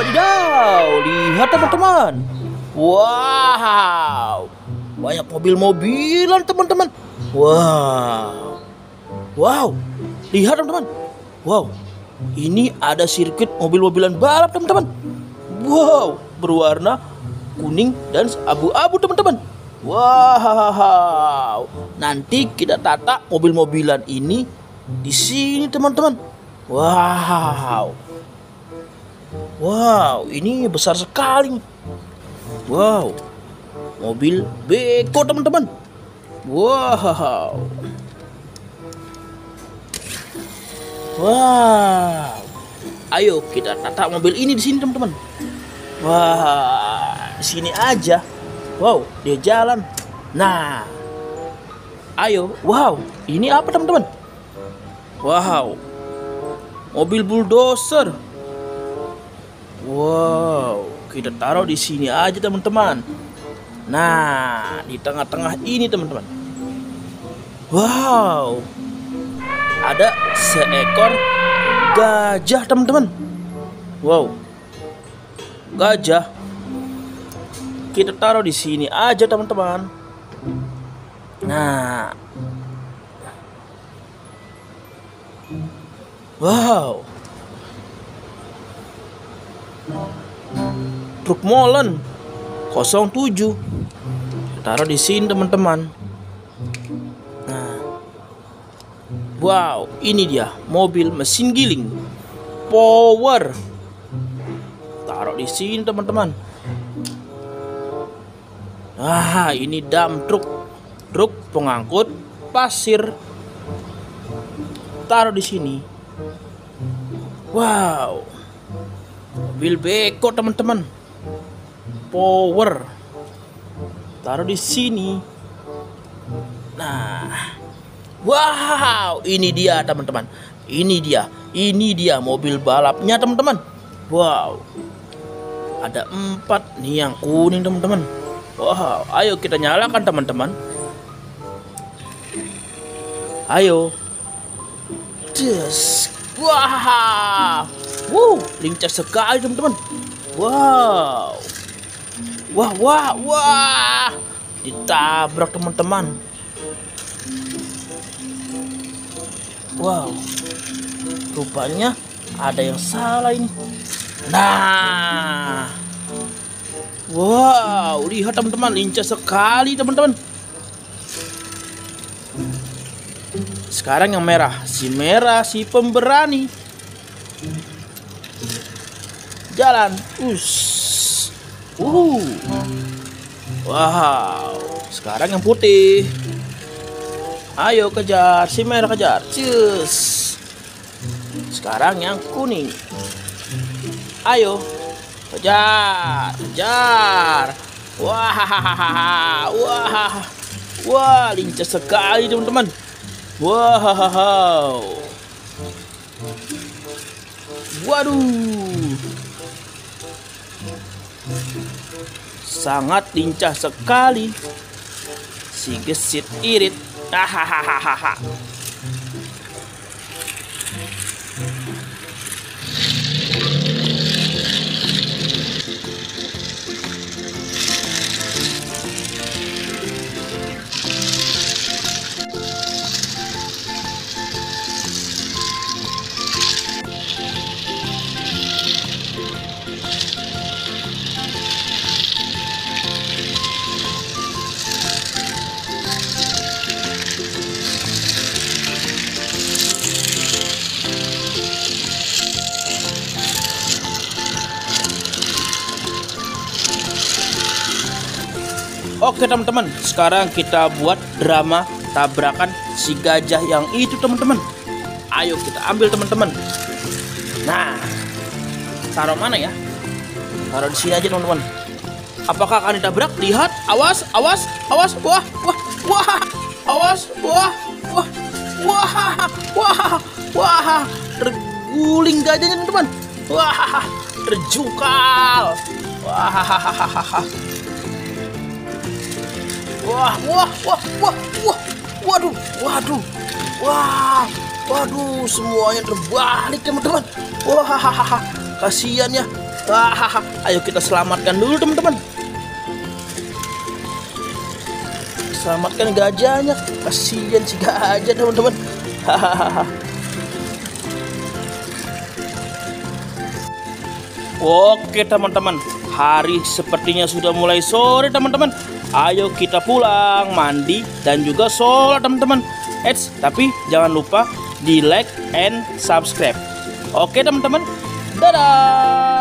Wadidaw, lihat teman-teman. Wow, banyak mobil-mobilan teman-teman. Wow, wow, lihat teman-teman. Wow, ini ada sirkuit mobil-mobilan balap teman-teman. Wow, berwarna kuning dan abu-abu teman-teman. Wow, nanti kita tata mobil-mobilan ini di sini teman-teman. Wow, wow, ini besar sekali. Wow, mobil beko teman-teman. Wow, wow, ayo kita tata mobil ini di sini teman-teman. Wah, di sini aja. Wow, dia jalan. Nah, ayo. Wow, ini apa teman-teman? Wow, mobil bulldozer. Wow, kita taruh di sini aja teman-teman. Nah, di tengah-tengah ini teman-teman. Wow, ada seekor gajah teman-teman. Wow, gajah. Kita taruh di sini aja teman-teman. Nah, wow, truk molen 07. Taruh di sini teman-teman. Nah, wow, ini dia mobil mesin giling power. Taruh di sini teman-teman. Ah, ini dump truk, truk pengangkut pasir. Taruh di sini. Wow, mobil beko teman-teman. Power. Taruh di sini. Nah, wow, ini dia teman-teman. Ini dia mobil balapnya teman-teman. Wow, ada 4 nih yang kuning teman-teman. Wow, ayo kita nyalakan teman-teman. Ayo. Yes. Wah. Wow, lincah sekali teman-teman. Wow. Wah. Ditabrak teman-teman. Wow. Rupanya ada yang salah ini. Nah. Wow, lihat teman-teman, lincah sekali teman-teman. Sekarang yang merah, si pemberani. Jalan, wow, sekarang yang putih. Ayo kejar, si merah kejar. Cus. Sekarang yang kuning. Ayo kejar. Wah, lincah sekali teman-teman. Wow. Waduh, sangat lincah sekali si gesit irit. Hahaha. Oke teman-teman, sekarang kita buat drama tabrakan si gajah yang itu teman-teman. Ayo kita ambil teman-teman. Nah, taruh mana ya? Taruh di sini aja teman-teman. Apakah akan ditabrak? Lihat, awas. Wah. Awas, wah. Terguling gajahnya teman-teman. Wah, terjungkal. Waduh, semuanya terbalik teman-teman. Wah, kasihan ya. Ayo kita selamatkan dulu teman-teman. Selamatkan gajahnya. Kasihan si gajah teman-teman. Oke teman-teman, hari sepertinya sudah mulai sore teman-teman. Ayo kita pulang, mandi dan juga sholat teman-teman. Tapi jangan lupa di like and subscribe. Oke teman-teman, dadah.